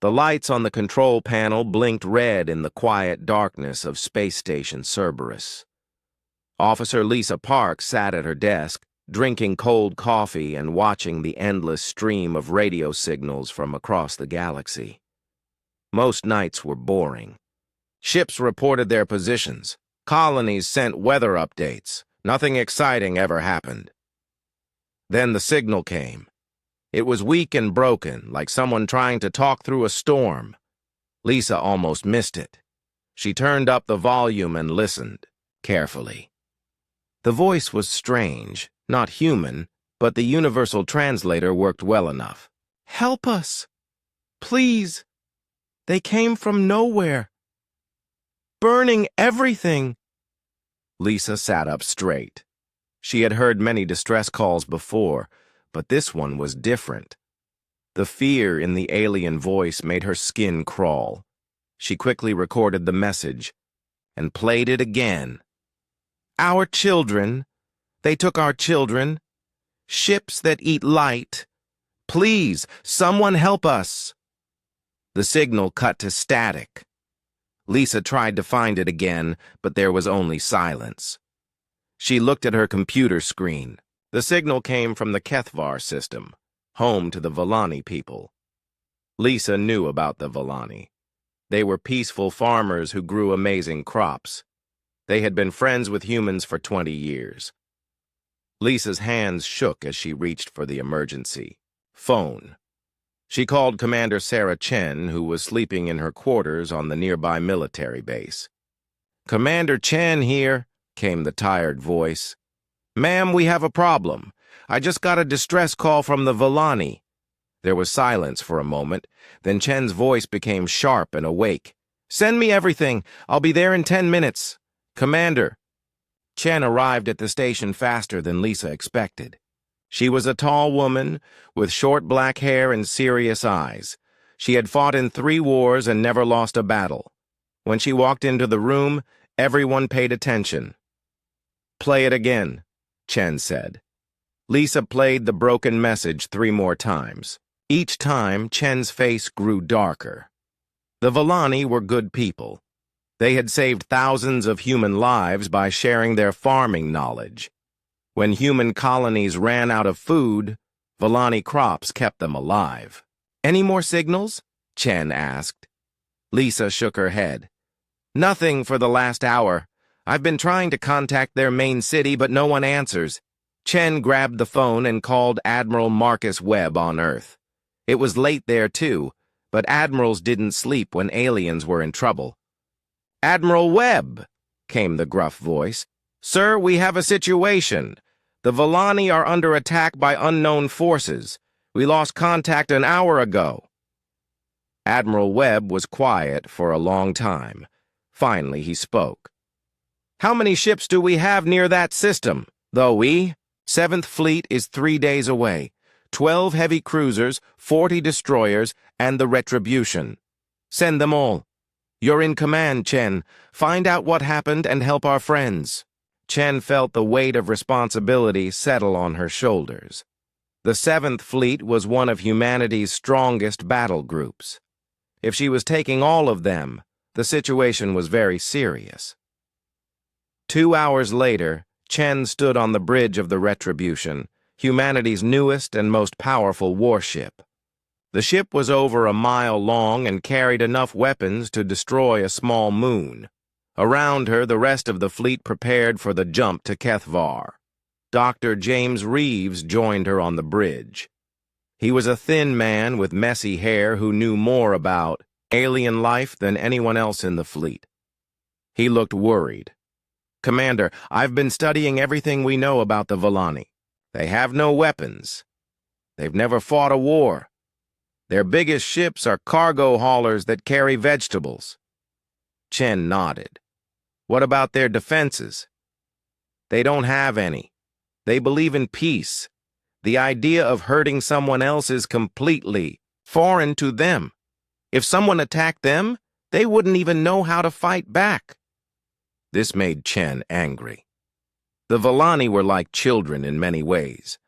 The lights on the control panel blinked red in the quiet darkness of Space Station Cerberus. Officer Lisa Park sat at her desk, drinking cold coffee and watching the endless stream of radio signals from across the galaxy. Most nights were boring. Ships reported their positions. Colonies sent weather updates. Nothing exciting ever happened. Then the signal came. It was weak and broken, like someone trying to talk through a storm. Lisa almost missed it. She turned up the volume and listened, carefully. The voice was strange, not human, but the universal translator worked well enough. "Help us! Please! They came from nowhere! Burning everything!" Lisa sat up straight. She had heard many distress calls before, but this one was different. The fear in the alien voice made her skin crawl. She quickly recorded the message and played it again. "Our children. They took our children. Ships that eat light. Please, someone help us." The signal cut to static. Lisa tried to find it again, but there was only silence. She looked at her computer screen. The signal came from the Kethvar system, home to the Volani people. Lisa knew about the Volani. They were peaceful farmers who grew amazing crops. They had been friends with humans for 20 years. Lisa's hands shook as she reached for the emergency phone. She called Commander Sarah Chen, who was sleeping in her quarters on the nearby military base. "Commander Chen here," came the tired voice. "Ma'am, we have a problem. I just got a distress call from the Volani." There was silence for a moment, then Chen's voice became sharp and awake. "Send me everything. I'll be there in 10 minutes. Commander." Chen arrived at the station faster than Lisa expected. She was a tall woman with short black hair and serious eyes. She had fought in 3 wars and never lost a battle. When she walked into the room, everyone paid attention. "Play it again," Chen said. Lisa played the broken message 3 more times. Each time, Chen's face grew darker. The Volani were good people. They had saved thousands of human lives by sharing their farming knowledge. When human colonies ran out of food, Volani crops kept them alive. "Any more signals?" Chen asked. Lisa shook her head. "Nothing for the last hour. I've been trying to contact their main city, but no one answers." Chen grabbed the phone and called Admiral Marcus Webb on Earth. It was late there, too, but admirals didn't sleep when aliens were in trouble. "Admiral Webb," came the gruff voice. "Sir, we have a situation. The Volani are under attack by unknown forces. We lost contact an hour ago." Admiral Webb was quiet for a long time. Finally, he spoke. "How many ships do we have near that system?" "The 7th Fleet is 3 days away. 12 heavy cruisers, 40 destroyers, and the Retribution. Send them all. You're in command, Chen. Find out what happened and help our friends." Chen felt the weight of responsibility settle on her shoulders. The 7th Fleet was one of humanity's strongest battle groups. If she was taking all of them, the situation was very serious. 2 hours later, Chen stood on the bridge of the Retribution, humanity's newest and most powerful warship. The ship was over a mile long and carried enough weapons to destroy a small moon. Around her, the rest of the fleet prepared for the jump to Kethvar. Dr. James Reeves joined her on the bridge. He was a thin man with messy hair who knew more about alien life than anyone else in the fleet. He looked worried. "Commander, I've been studying everything we know about the Volani. They have no weapons. They've never fought a war. Their biggest ships are cargo haulers that carry vegetables." Chen nodded. "What about their defenses?" "They don't have any. They believe in peace. The idea of hurting someone else is completely foreign to them. If someone attacked them, they wouldn't even know how to fight back." This made Chen angry. The Volani were like children in many ways.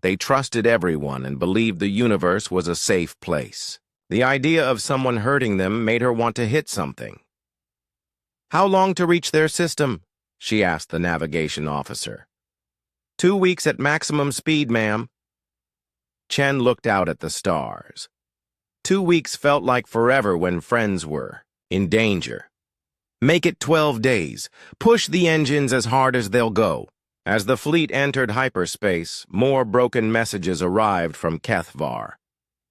They trusted everyone and believed the universe was a safe place. The idea of someone hurting them made her want to hit something. "How long to reach their system?" she asked the navigation officer. 2 weeks at maximum speed, ma'am." Chen looked out at the stars. 2 weeks felt like forever when friends were in danger. "Make it 12 days. Push the engines as hard as they'll go." As the fleet entered hyperspace, more broken messages arrived from Kethvar.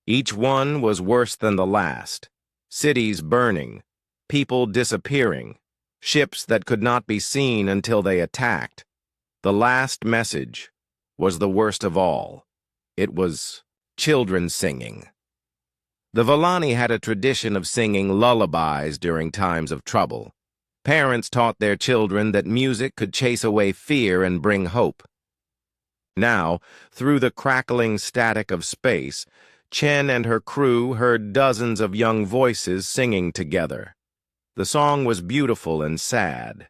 Each one was worse than the last. Cities burning, people disappearing, ships that could not be seen until they attacked. The last message was the worst of all. It was children singing. The Volani had a tradition of singing lullabies during times of trouble. Parents taught their children that music could chase away fear and bring hope. Now, through the crackling static of space, Chen and her crew heard dozens of young voices singing together. The song was beautiful and sad.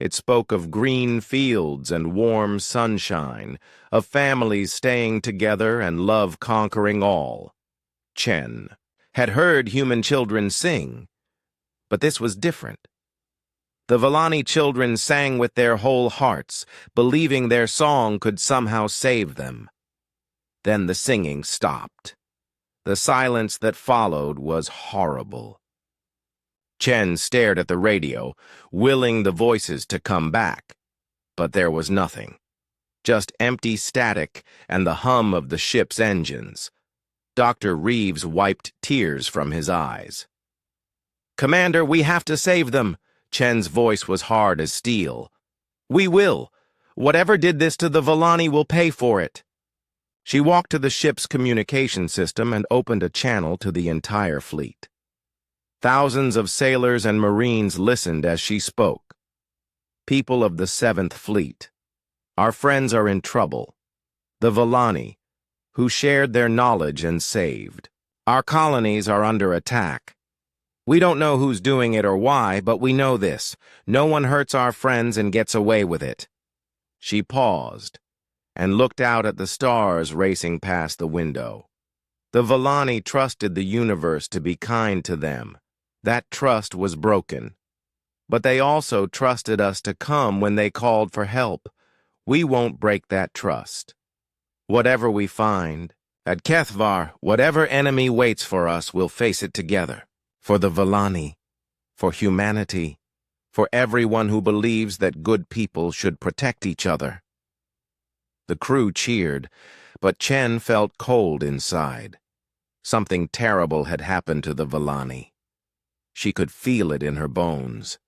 It spoke of green fields and warm sunshine, of families staying together and love conquering all. Chen had heard human children sing, but this was different. The Volani children sang with their whole hearts, believing their song could somehow save them. Then the singing stopped. The silence that followed was horrible. Chen stared at the radio, willing the voices to come back. But there was nothing. Just empty static and the hum of the ship's engines. Dr. Reeves wiped tears from his eyes. "Commander, we have to save them." Chen's voice was hard as steel. "We will. Whatever did this to the Volani will pay for it." She walked to the ship's communication system and opened a channel to the entire fleet. Thousands of sailors and Marines listened as she spoke. "People of the 7th Fleet, our friends are in trouble. The Volani, who shared their knowledge and saved. Our colonies are under attack. We don't know who's doing it or why, but we know this. No one hurts our friends and gets away with it." She paused and looked out at the stars racing past the window. The Volani trusted the universe to be kind to them. That trust was broken. But they also trusted us to come when they called for help. We won't break that trust. Whatever we find, at Kethvar, whatever enemy waits for us, we'll face it together. For the Volani, for humanity, for everyone who believes that good people should protect each other. The crew cheered, but Chen felt cold inside. Something terrible had happened to the Volani. She could feel it in her bones.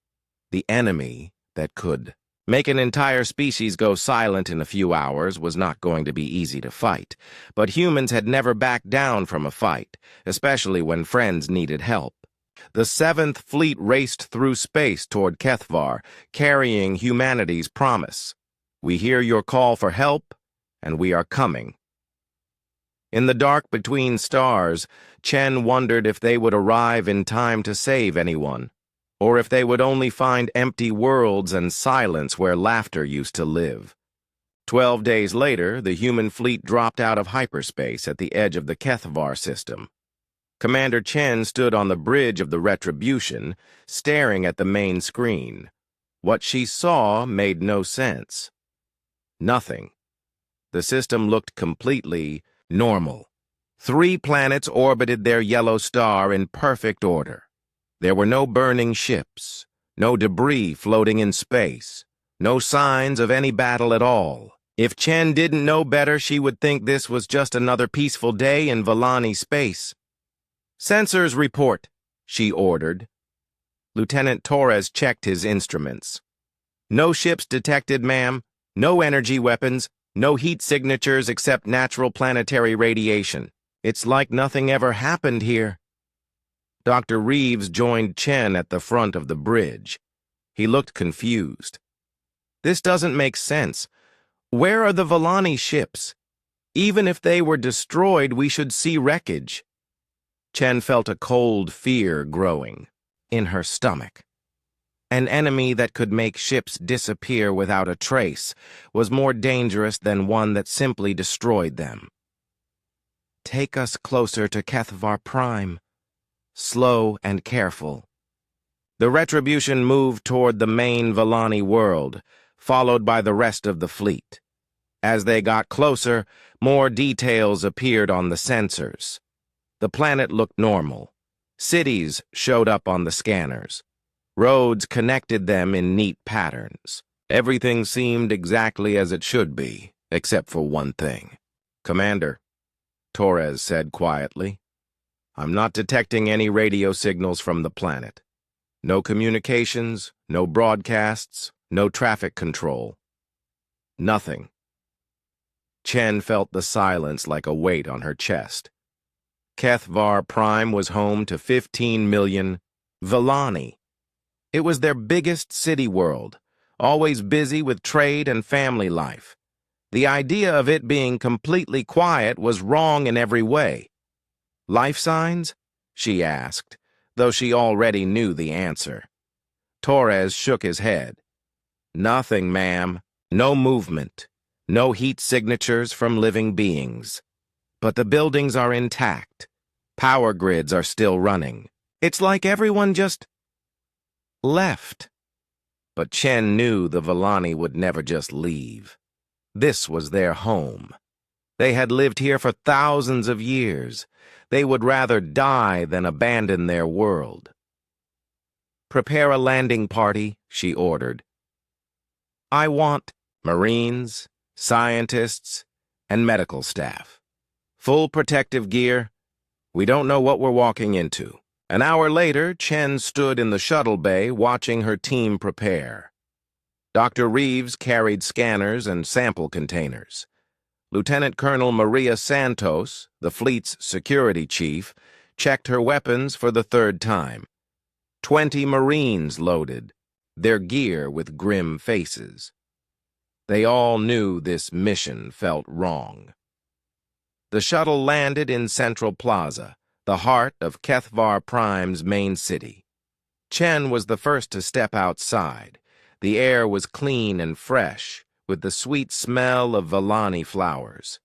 The enemy that could make an entire species go silent in a few hours was not going to be easy to fight. But humans had never backed down from a fight, especially when friends needed help. The 7th Fleet raced through space toward Kethvar, carrying humanity's promise. "We hear your call for help, and we are coming." In the dark between stars, Chen wondered if they would arrive in time to save anyone, or if they would only find empty worlds and silence where laughter used to live. 12 days later, the human fleet dropped out of hyperspace at the edge of the Kethvar system. Commander Chen stood on the bridge of the Retribution, staring at the main screen. What she saw made no sense. Nothing. The system looked completely normal. 3 planets orbited their yellow star in perfect order. There were no burning ships, no debris floating in space, no signs of any battle at all. If Chen didn't know better, she would think this was just another peaceful day in Volani space. "Sensors report," she ordered. Lieutenant Torres checked his instruments. "No ships detected, ma'am. No energy weapons. No heat signatures except natural planetary radiation. It's like nothing ever happened here." Dr. Reeves joined Chen at the front of the bridge. He looked confused. "This doesn't make sense. Where are the Volani ships? Even if they were destroyed, we should see wreckage." Chen felt a cold fear growing in her stomach. An enemy that could make ships disappear without a trace was more dangerous than one that simply destroyed them. "Take us closer to Kethvar Prime," slow and careful. The Retribution moved toward the main Volani world, followed by the rest of the fleet. As they got closer, more details appeared on the sensors. The planet looked normal. Cities showed up on the scanners. Roads connected them in neat patterns. Everything seemed exactly as it should be, except for one thing. "Commander," Torres said quietly, "I'm not detecting any radio signals from the planet. No communications, no broadcasts, no traffic control. Nothing." Chen felt the silence like a weight on her chest. Kethvar Prime was home to 15 million Volani. It was their biggest city world, always busy with trade and family life. The idea of it being completely quiet was wrong in every way. "Life signs?" she asked, though she already knew the answer. Torres shook his head. "Nothing, ma'am. No movement. No heat signatures from living beings. But the buildings are intact. Power grids are still running. It's like everyone just left." But Chen knew the Volani would never just leave. This was their home. They had lived here for thousands of years. They would rather die than abandon their world. "Prepare a landing party," she ordered. "I want Marines, scientists, and medical staff. Full protective gear. We don't know what we're walking into." An hour later, Chen stood in the shuttle bay watching her team prepare. Dr. Reeves carried scanners and sample containers. Lieutenant Colonel Maria Santos, the fleet's security chief, checked her weapons for the third time. 20 Marines loaded, their gear with grim faces. They all knew this mission felt wrong. The shuttle landed in Central Plaza, the heart of Kethvar Prime's main city. Chen was the first to step outside. The air was clean and fresh, with the sweet smell of Volani flowers.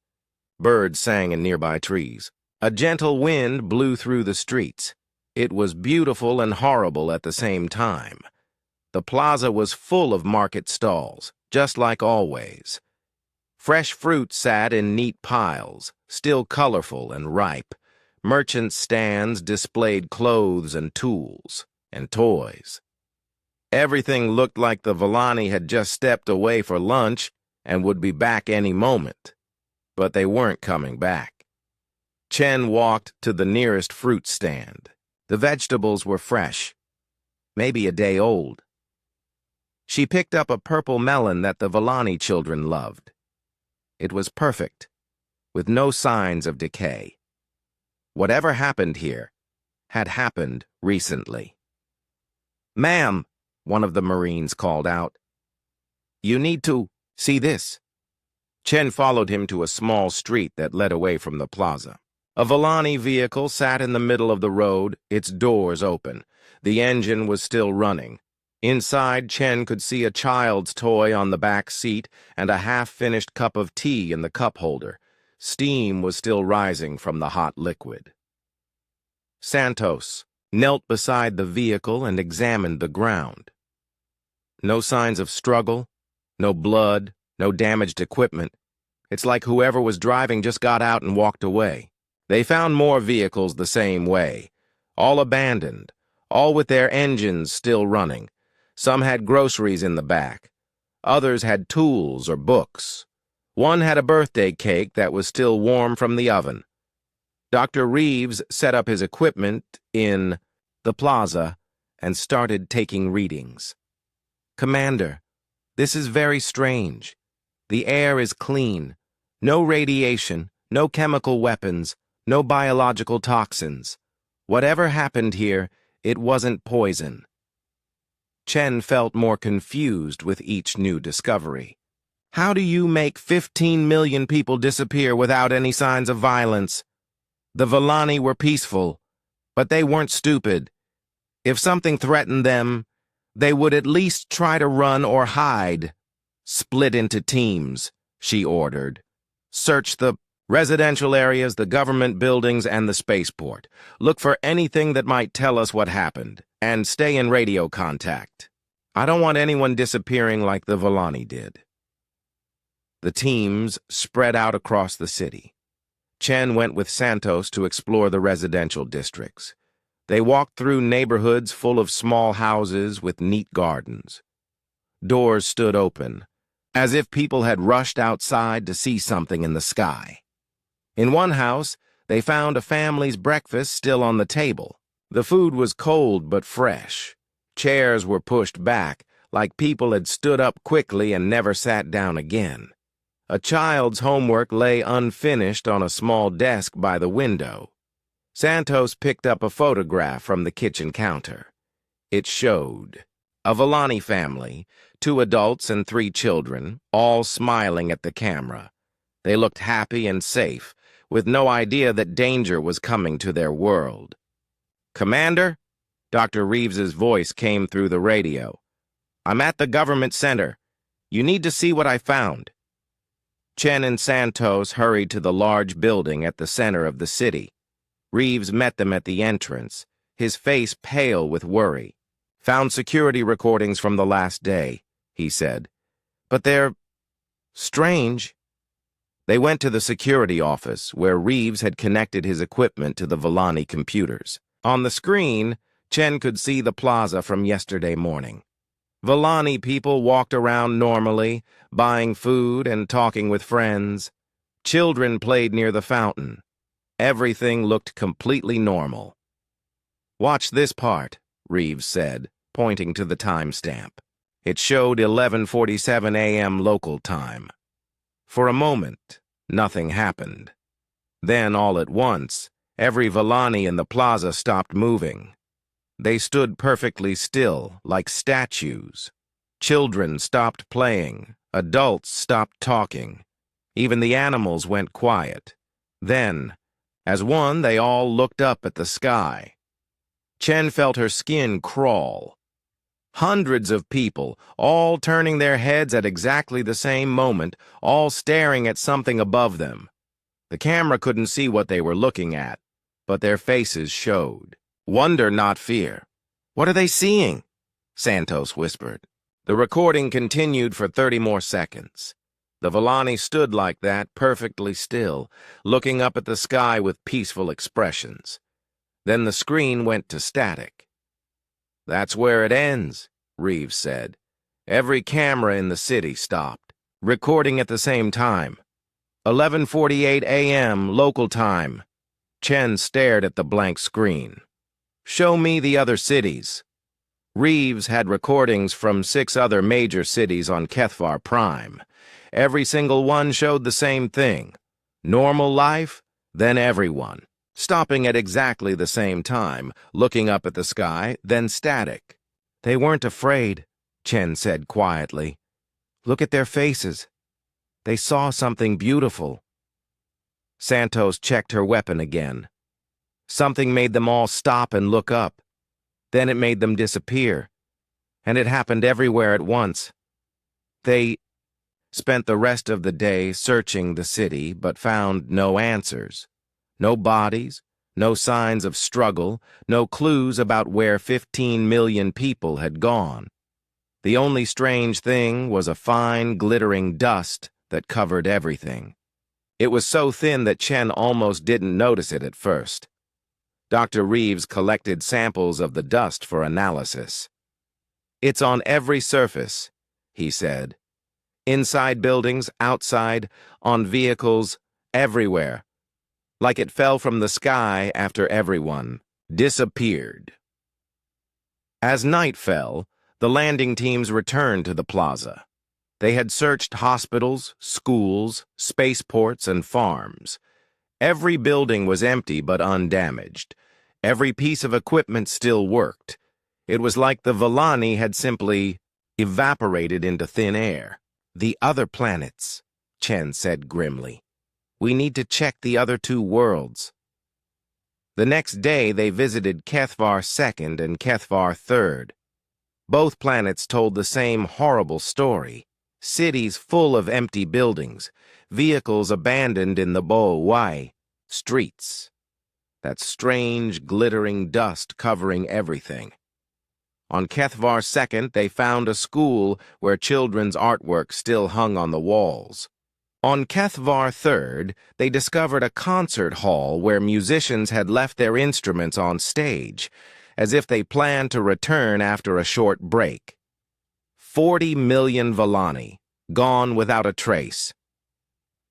Birds sang in nearby trees. A gentle wind blew through the streets. It was beautiful and horrible at the same time. The plaza was full of market stalls, just like always. Fresh fruit sat in neat piles, still colorful and ripe. Merchant stands displayed clothes and tools and toys. Everything looked like the Volani had just stepped away for lunch and would be back any moment. But they weren't coming back. Chen walked to the nearest fruit stand. The vegetables were fresh, maybe a day old. She picked up a purple melon that the Volani children loved. It was perfect, with no signs of decay. Whatever happened here had happened recently. "Ma'am," one of the Marines called out, "you need to see this." Chen followed him to a small street that led away from the plaza. A Volani vehicle sat in the middle of the road, its doors open. The engine was still running. Inside, Chen could see a child's toy on the back seat and a half-finished cup of tea in the cup holder. Steam was still rising from the hot liquid. Santos knelt beside the vehicle and examined the ground. No signs of struggle, no blood, no damaged equipment. It's like whoever was driving just got out and walked away. They found more vehicles the same way, all abandoned, all with their engines still running. Some had groceries in the back. Others had tools or books. One had a birthday cake that was still warm from the oven. Dr. Reeves set up his equipment in the plaza and started taking readings. "Commander, this is very strange. The air is clean. No radiation, no chemical weapons, no biological toxins. Whatever happened here, it wasn't poison." Chen felt more confused with each new discovery. "How do you make 15 million people disappear without any signs of violence? The Volani were peaceful, but they weren't stupid. If something threatened them, they would at least try to run or hide." "Split into teams," she ordered. "Search the Residential areas, the government buildings, and the spaceport. Look for anything that might tell us what happened, and stay in radio contact. I don't want anyone disappearing like the Volani did. The teams spread out across the city. Chen went with Santos to explore the residential districts. They walked through neighborhoods full of small houses with neat gardens. Doors stood open, as if people had rushed outside to see something in the sky. In one house, they found a family's breakfast still on the table. The food was cold but fresh. Chairs were pushed back, like people had stood up quickly and never sat down again. A child's homework lay unfinished on a small desk by the window. Santos picked up a photograph from the kitchen counter. It showed a Volani family, 2 adults and 3 children, all smiling at the camera. They looked happy and safe, with no idea that danger was coming to their world. "Commander?" Dr. Reeves's voice came through the radio. "I'm at the government center. You need to see what I found." Chen and Santos hurried to the large building at the center of the city. Reeves met them at the entrance, his face pale with worry. "Found security recordings from the last day," he said. "But they're strange." They went to the security office, where Reeves had connected his equipment to the Volani computers. On the screen, Chen could see the plaza from yesterday morning. Volani people walked around normally, buying food and talking with friends. Children played near the fountain. Everything looked completely normal. "Watch this part," Reeves said, pointing to the timestamp. It showed 11:47 a.m. local time. For a moment, nothing happened. Then, all at once, every Volani in the plaza stopped moving. They stood perfectly still, like statues. Children stopped playing. Adults stopped talking. Even the animals went quiet. Then, as one, they all looked up at the sky. Chen felt her skin crawl. Hundreds of people, all turning their heads at exactly the same moment, all staring at something above them. The camera couldn't see what they were looking at, but their faces showed. Wonder, not fear. "What are they seeing?" Santos whispered. The recording continued for 30 more seconds. The Volani stood like that, perfectly still, looking up at the sky with peaceful expressions. Then the screen went to static. "That's where it ends," Reeves said. Every camera in the city stopped, recording at the same time. 11:48 a.m. local time. Chen stared at the blank screen. "Show me the other cities." Reeves had recordings from 6 other major cities on Kethvar Prime. Every single one showed the same thing. Normal life, then everyone. Stopping at exactly the same time, looking up at the sky, then static. "They weren't afraid," Chen said quietly. "Look at their faces. They saw something beautiful." Santos checked her weapon again. Something made them all stop and look up. Then it made them disappear. And it happened everywhere at once. They spent the rest of the day searching the city, but found no answers. No bodies, no signs of struggle, no clues about where 15 million people had gone. The only strange thing was a fine, glittering dust that covered everything. It was so thin that Chen almost didn't notice it at first. Dr. Reeves collected samples of the dust for analysis. "It's on every surface," he said. "Inside buildings, outside, on vehicles, everywhere. Like it fell from the sky after everyone disappeared." As night fell, the landing teams returned to the plaza. They had searched hospitals, schools, spaceports, and farms. Every building was empty but undamaged. Every piece of equipment still worked. It was like the Volani had simply evaporated into thin air. "The other planets," Chen said grimly. "We need to check the other 2 worlds." The next day, they visited Kethvar II and Kethvar III. Both planets told the same horrible story. cities full of empty buildings, vehicles abandoned in the HFY streets. That strange, glittering dust covering everything. On Kethvar 2nd, they found a school where children's artwork still hung on the walls. On Kethvar 3rd, they discovered a concert hall where musicians had left their instruments on stage, as if they planned to return after a short break. 40 million Volani, gone without a trace.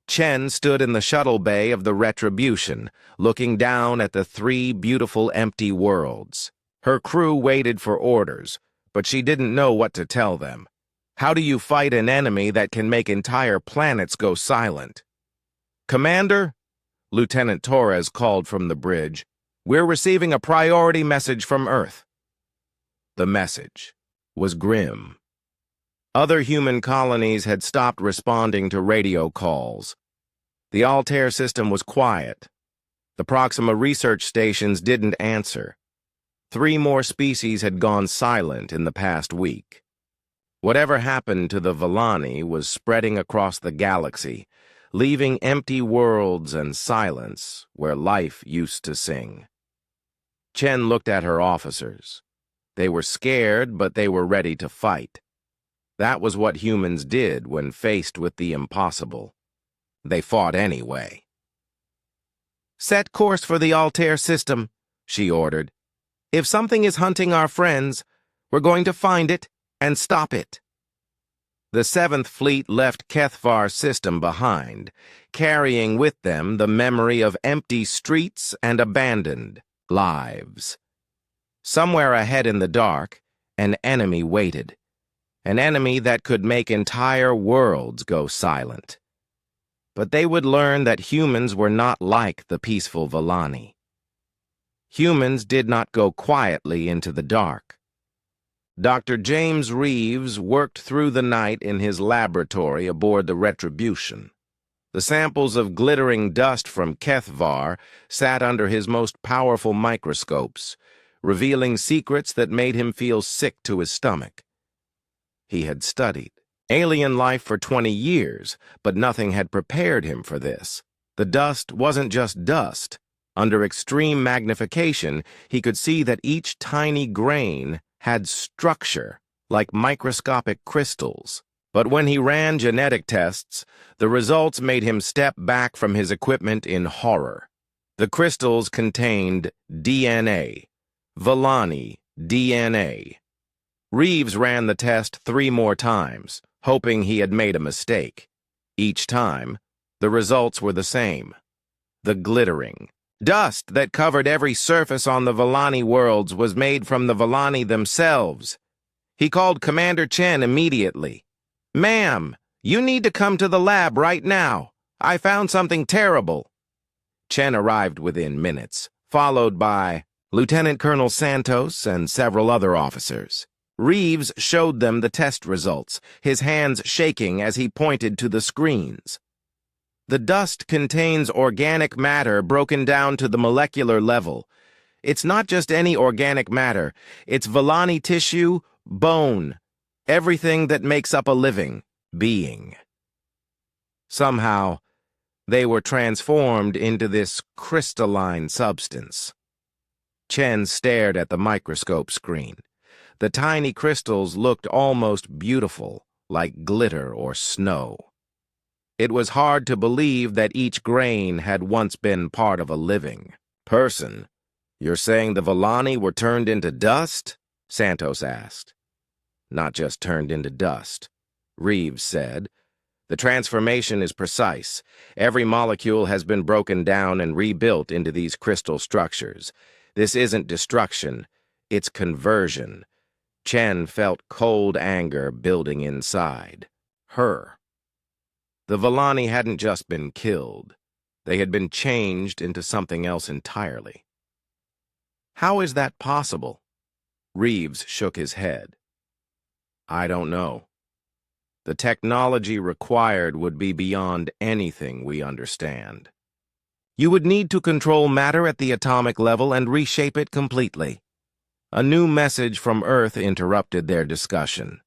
Chen stood in the shuttle bay of the Retribution, looking down at the 3 beautiful empty worlds. Her crew waited for orders, but she didn't know what to tell them. How do you fight an enemy that can make entire planets go silent? "Commander," Lieutenant Torres called from the bridge, "we're receiving a priority message from Earth." The message was grim. Other human colonies had stopped responding to radio calls. The Altair system was quiet. The Proxima research stations didn't answer. 3 more species had gone silent in the past week. Whatever happened to the Volani was spreading across the galaxy, leaving empty worlds and silence where life used to sing. Chen looked at her officers. They were scared, but they were ready to fight. That was what humans did when faced with the impossible. They fought anyway. "Set course for the Altair system," she ordered. "If something is hunting our friends, we're going to find it and stop it." The 7th Fleet left Kethvar system behind, carrying with them the memory of empty streets and abandoned lives. Somewhere ahead in the dark, an enemy waited. An enemy that could make entire worlds go silent. But they would learn that humans were not like the peaceful Volani. Humans did not go quietly into the dark. Dr. James Reeves worked through the night in his laboratory aboard the Retribution. The samples of glittering dust from Kethvar sat under his most powerful microscopes, revealing secrets that made him feel sick to his stomach. He had studied alien life for 20 years, but nothing had prepared him for this. The dust wasn't just dust. Under extreme magnification, he could see that each tiny grain had structure, like microscopic crystals. But when he ran genetic tests, the results made him step back from his equipment in horror. The crystals contained DNA, Volani DNA. Reeves ran the test 3 more times, hoping he had made a mistake. Each time, the results were the same. The glittering dust that covered every surface on the Volani worlds was made from the Volani themselves. He called Commander Chen immediately. "Ma'am, you need to come to the lab right now. I found something terrible." Chen arrived within minutes, followed by Lieutenant Colonel Santos and several other officers. Reeves showed them the test results, his hands shaking as he pointed to the screens. The dust contains organic matter broken down to the molecular level. It's not just any organic matter. It's Volani tissue, bone, everything that makes up a living being. Somehow, they were transformed into this crystalline substance. Chen stared at the microscope screen. The tiny crystals looked almost beautiful, like glitter or snow. It was hard to believe that each grain had once been part of a living person. "You're saying the Volani were turned into dust?" Santos asked. "Not just turned into dust," Reeves said. "The transformation is precise. Every molecule has been broken down and rebuilt into these crystal structures. This isn't destruction, it's conversion." Chen felt cold anger building inside her. The Volani hadn't just been killed. They had been changed into something else entirely. "How is that possible?" Reeves shook his head. "I don't know. The technology required would be beyond anything we understand. You would need to control matter at the atomic level and reshape it completely." A new message from Earth interrupted their discussion.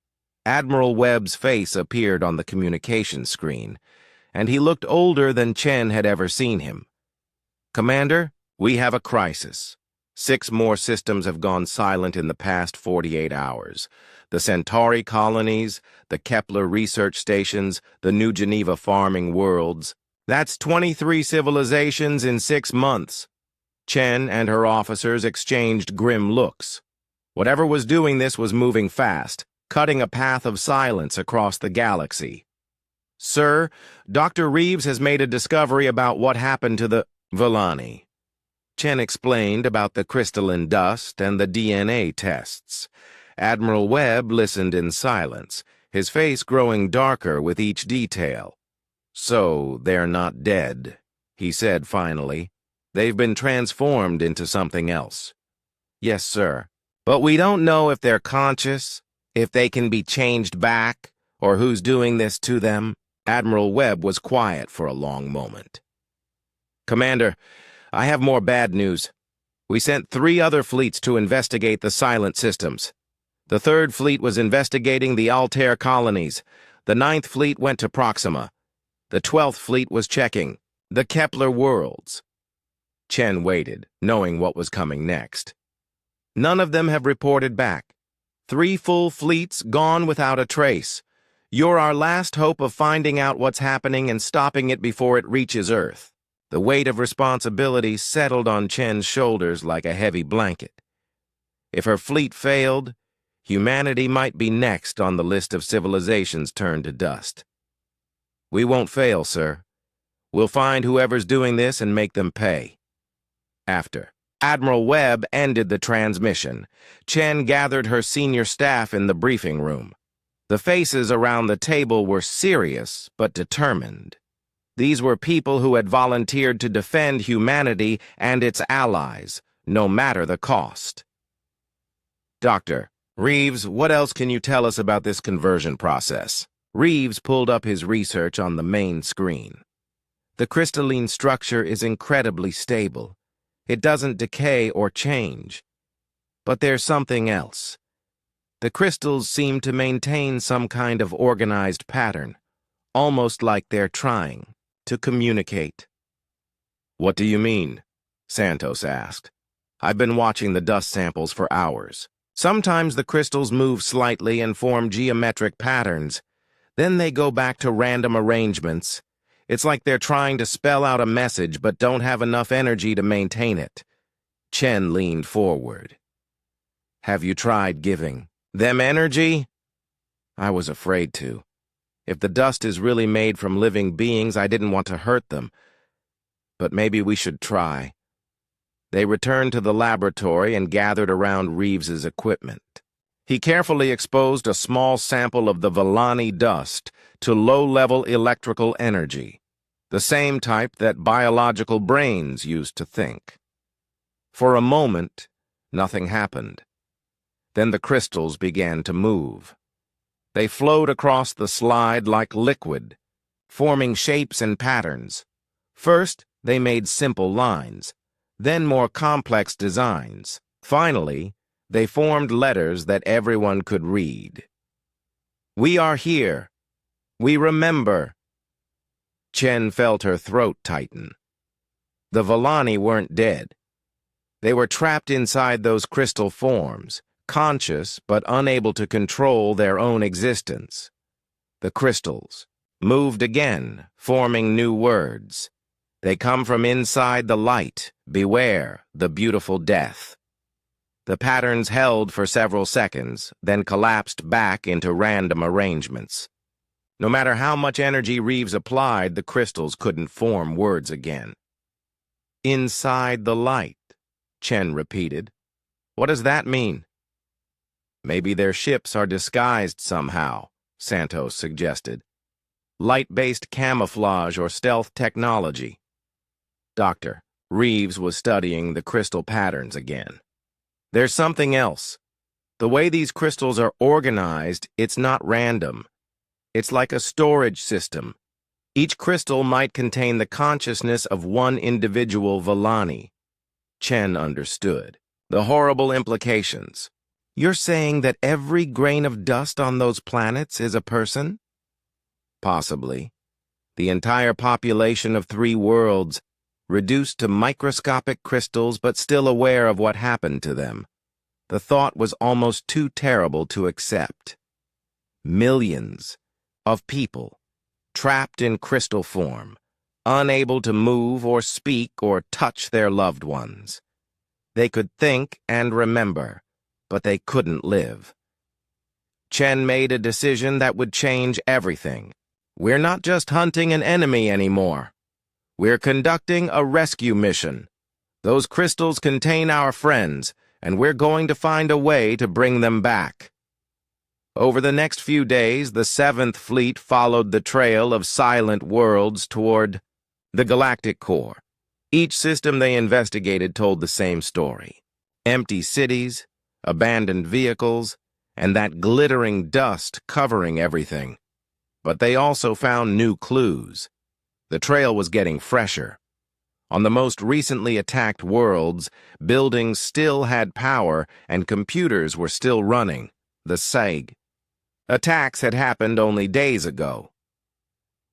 Admiral Webb's face appeared on the communication screen, and he looked older than Chen had ever seen him. "Commander, we have a crisis. 6 more systems have gone silent in the past 48 hours. The Centauri colonies, the Kepler research stations, the New Geneva farming worlds. That's 23 civilizations in 6 months." Chen and her officers exchanged grim looks. Whatever was doing this was moving fast, cutting a path of silence across the galaxy. "Sir, Dr. Reeves has made a discovery about what happened to the Villani." Chen explained about the crystalline dust and the DNA tests. Admiral Webb listened in silence, his face growing darker with each detail. "So they're not dead," he said finally. "They've been transformed into something else." "Yes, sir. But we don't know if they're conscious, if they can be changed back, or who's doing this to them." Admiral Webb was quiet for a long moment. "Commander, I have more bad news. We sent 3 other fleets to investigate the silent systems. The 3rd fleet was investigating the Altair colonies. The 9th fleet went to Proxima. The 12th fleet was checking the Kepler worlds." Chen waited, knowing what was coming next. "None of them have reported back. 3 full fleets gone without a trace. You're our last hope of finding out what's happening and stopping it before it reaches Earth." The weight of responsibility settled on Chen's shoulders like a heavy blanket. If her fleet failed, humanity might be next on the list of civilizations turned to dust. "We won't fail, sir. We'll find whoever's doing this and make them pay." After Admiral Webb ended the transmission, Chen gathered her senior staff in the briefing room. The faces around the table were serious but determined. These were people who had volunteered to defend humanity and its allies, no matter the cost. "Dr. Reeves, what else can you tell us about this conversion process?" Reeves pulled up his research on the main screen. "The crystalline structure is incredibly stable. It doesn't decay or change. But there's something else. The crystals seem to maintain some kind of organized pattern, almost like they're trying to communicate." "What do you mean?" Santos asked. "I've been watching the dust samples for hours. Sometimes the crystals move slightly and form geometric patterns. Then they go back to random arrangements. It's like they're trying to spell out a message but don't have enough energy to maintain it." Chen leaned forward. "Have you tried giving them energy?" "I was afraid to. If the dust is really made from living beings, I didn't want to hurt them. But maybe we should try." They returned to the laboratory and gathered around Reeves's equipment. He carefully exposed a small sample of the Villani dust to low-level electrical energy, the same type that biological brains used to think. For a moment, nothing happened. Then the crystals began to move. They flowed across the slide like liquid, forming shapes and patterns. First, they made simple lines, then more complex designs. Finally, they formed letters that everyone could read. "We are here. We remember." Chen felt her throat tighten. The Villani weren't dead. They were trapped inside those crystal forms, conscious but unable to control their own existence. The crystals moved again, forming new words. "They come from inside the light. Beware the beautiful death." The patterns held for several seconds, then collapsed back into random arrangements. No matter how much energy Reeves applied, the crystals couldn't form words again. "Inside the light," Chen repeated. "What does that mean?" "Maybe their ships are disguised somehow," Santos suggested. "Light-based camouflage or stealth technology." Dr. Reeves was studying the crystal patterns again. "There's something else. The way these crystals are organized, it's not random. It's like a storage system. Each crystal might contain the consciousness of one individual Villani." Chen understood the horrible implications. You're saying that every grain of dust on those planets is a person? Possibly. The entire population of 3 worlds, reduced to microscopic crystals but still aware of what happened to them. The thought was almost too terrible to accept. Millions of people, trapped in crystal form, unable to move or speak or touch their loved ones. They could think and remember, but they couldn't live. Chen made a decision that would change everything. We're not just hunting an enemy anymore. We're conducting a rescue mission. Those crystals contain our friends, and we're going to find a way to bring them back. Over the next few days, the 7th Fleet followed the trail of silent worlds toward the Galactic Core. Each system they investigated told the same story. Empty cities, abandoned vehicles, and that glittering dust covering everything. But they also found new clues. The trail was getting fresher. On the most recently attacked worlds, buildings still had power and computers were still running. The SIG. Attacks had happened only days ago.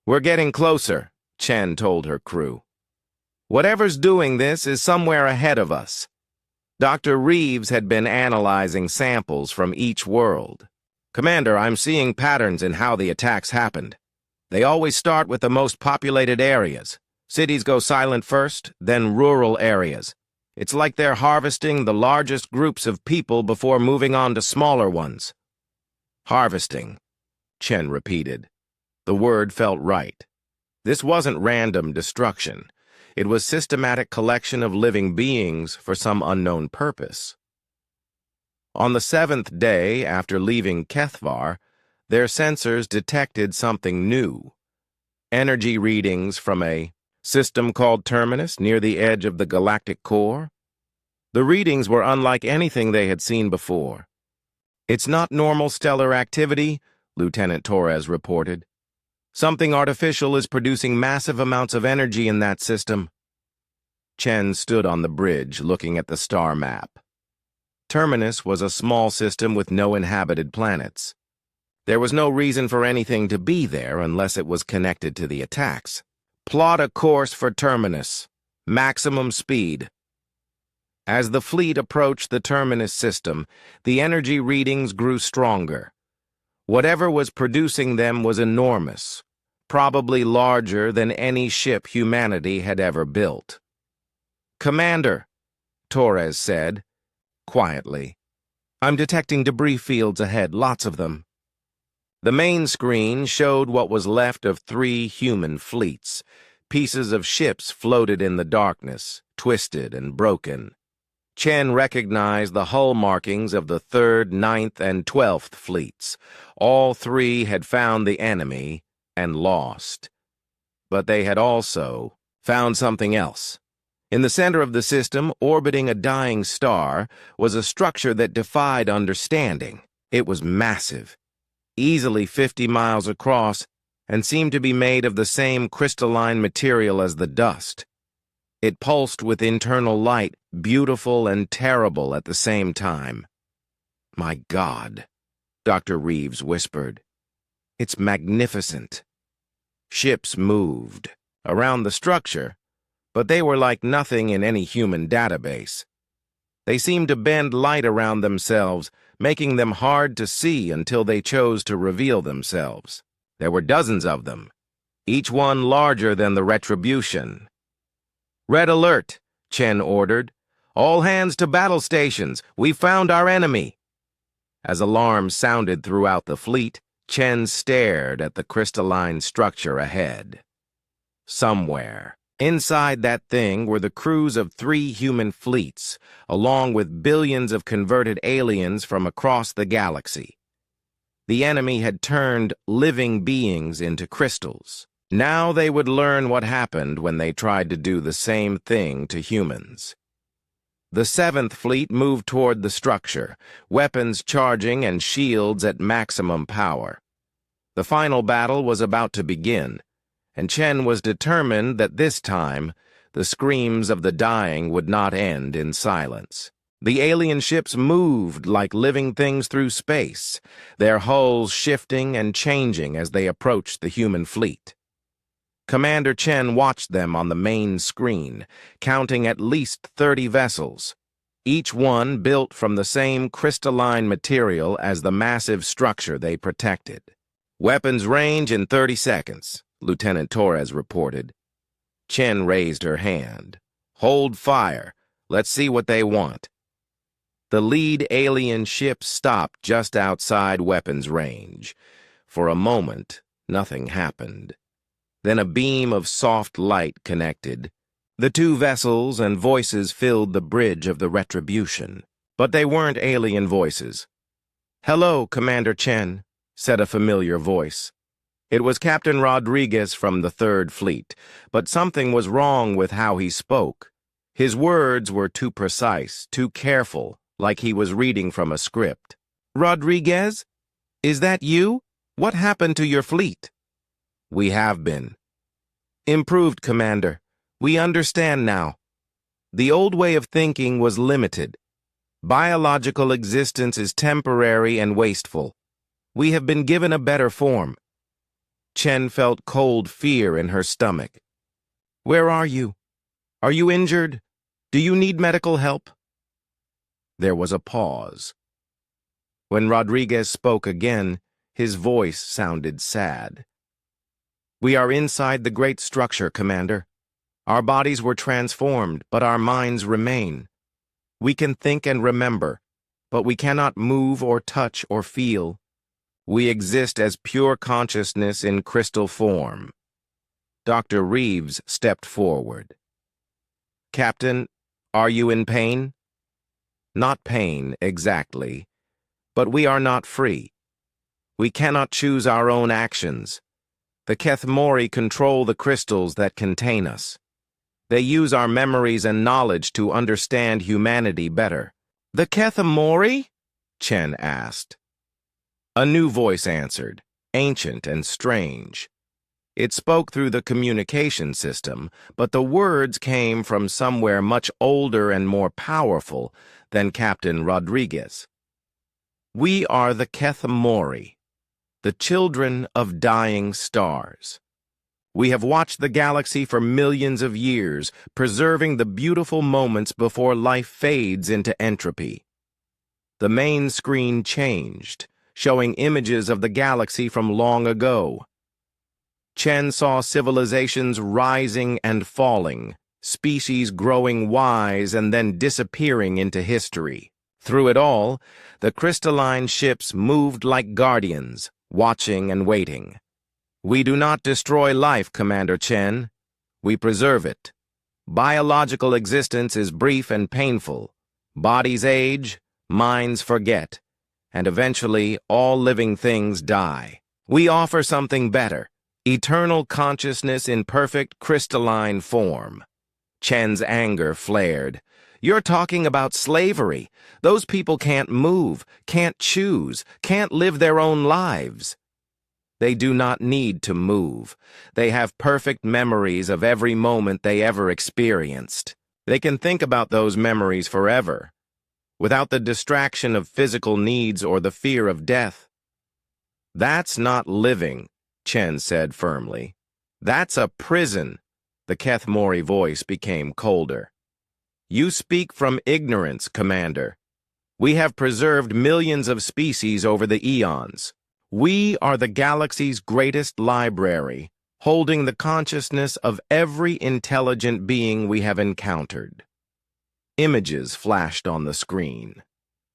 "We're getting closer," Chen told her crew. "Whatever's doing this is somewhere ahead of us." Dr. Reeves had been analyzing samples from each world. "Commander, I'm seeing patterns in how the attacks happened. They always start with the most populated areas. Cities go silent first, then rural areas. It's like they're harvesting the largest groups of people before moving on to smaller ones." "Harvesting," Chen repeated. The word felt right. This wasn't random destruction. It was systematic collection of living beings for some unknown purpose. On the 7th day after leaving Kethvar, their sensors detected something new. Energy readings from a system called Terminus near the edge of the galactic core. The readings were unlike anything they had seen before. "It's not normal stellar activity," Lieutenant Torres reported. "Something artificial is producing massive amounts of energy in that system." Chen stood on the bridge looking at the star map. Terminus was a small system with no inhabited planets. There was no reason for anything to be there unless it was connected to the attacks. "Plot a course for Terminus. Maximum speed." As the fleet approached the Terminus system, the energy readings grew stronger. Whatever was producing them was enormous, probably larger than any ship humanity had ever built. "Commander," Torres said, quietly, "I'm detecting debris fields ahead, lots of them." The main screen showed what was left of 3 human fleets. Pieces of ships floated in the darkness, twisted and broken. Chen recognized the hull markings of the 3rd, 9th, and 12th fleets. All 3 had found the enemy and lost. But they had also found something else. In the center of the system, orbiting a dying star, was a structure that defied understanding. It was massive, easily 50 miles across, and seemed to be made of the same crystalline material as the dust. It pulsed with internal light, beautiful and terrible at the same time. "My God," Dr. Reeves whispered. "It's magnificent." Ships moved around the structure, but they were like nothing in any human database. They seemed to bend light around themselves, making them hard to see until they chose to reveal themselves. There were dozens of them, each one larger than the Retribution. "Red alert," Chen ordered. "All hands to battle stations. We found our enemy." As alarms sounded throughout the fleet, Chen stared at the crystalline structure ahead. Somewhere, inside that thing were the crews of 3 human fleets, along with billions of converted aliens from across the galaxy. The enemy had turned living beings into crystals. Now they would learn what happened when they tried to do the same thing to humans. The 7th Fleet moved toward the structure, weapons charging and shields at maximum power. The final battle was about to begin, and Chen was determined that this time the screams of the dying would not end in silence. The alien ships moved like living things through space, their hulls shifting and changing as they approached the human fleet. Commander Chen watched them on the main screen, counting at least 30 vessels, each one built from the same crystalline material as the massive structure they protected. "Weapons range in 30 seconds, Lieutenant Torres reported. Chen raised her hand. "Hold fire. Let's see what they want." The lead alien ship stopped just outside weapons range. For a moment, nothing happened. Then a beam of soft light connected. The two vessels and voices filled the bridge of the Retribution. But they weren't alien voices. "Hello, Commander Chen," said a familiar voice. It was Captain Rodriguez from the Third Fleet, but something was wrong with how he spoke. His words were too precise, too careful, like he was reading from a script. "Rodriguez? Is that you? What happened to your fleet?" "We have been." "Improved, Commander. We understand now. The old way of thinking was limited. Biological existence is temporary and wasteful. We have been given a better form." Chen felt cold fear in her stomach. "Where are you? Are you injured? Do you need medical help?" There was a pause. When Rodriguez spoke again, his voice sounded sad. "We are inside the great structure, Commander. Our bodies were transformed, but our minds remain. We can think and remember, but we cannot move or touch or feel. We exist as pure consciousness in crystal form." Dr. Reeves stepped forward. "Captain, are you in pain?" "Not pain, exactly, but we are not free. We cannot choose our own actions. The Kethmori control the crystals that contain us. They use our memories and knowledge to understand humanity better." "The Kethmori?" Chen asked. A new voice answered, ancient and strange. It spoke through the communication system, but the words came from somewhere much older and more powerful than Captain Rodriguez. "We are the Kethmori, the children of dying stars. We have watched the galaxy for millions of years, preserving the beautiful moments before life fades into entropy." The main screen changed, showing images of the galaxy from long ago. Chen saw civilizations rising and falling, species growing wise and then disappearing into history. Through it all, the crystalline ships moved like guardians, watching and waiting. "We do not destroy life, Commander Chen. We preserve it. Biological existence is brief and painful. Bodies age, minds forget, and eventually all living things die. We offer something better, eternal consciousness in perfect crystalline form." Chen's anger flared. "You're talking about slavery. Those people can't move, can't choose, can't live their own lives." "They do not need to move. They have perfect memories of every moment they ever experienced. They can think about those memories forever, without the distraction of physical needs or the fear of death." "That's not living," Chen said firmly. "That's a prison." The Kethmori voice became colder. "You speak from ignorance, Commander. We have preserved millions of species over the eons. We are the galaxy's greatest library, holding the consciousness of every intelligent being we have encountered." Images flashed on the screen.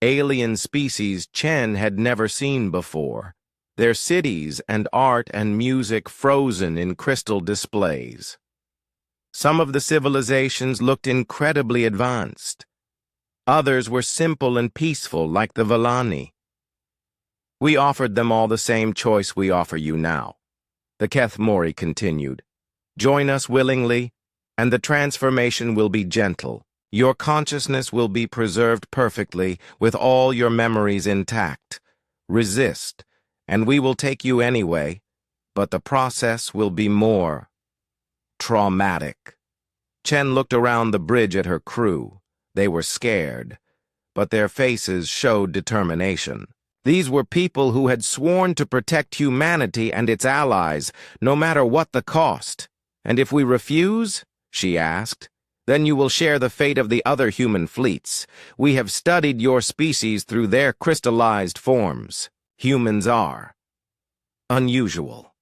Alien species Chen had never seen before, their cities and art and music frozen in crystal displays. Some of the civilizations looked incredibly advanced. Others were simple and peaceful, like the Vellani. "We offered them all the same choice we offer you now," the Kethmori continued. "Join us willingly, and the transformation will be gentle. Your consciousness will be preserved perfectly, with all your memories intact. Resist, and we will take you anyway, but the process will be more traumatic." Chen looked around the bridge at her crew. They were scared. but their faces showed determination. These were people who had sworn to protect humanity and its allies, no matter what the cost. "And if we refuse?" she asked. "Then you will share the fate of the other human fleets. We have studied your species through their crystallized forms. Humans are unusual.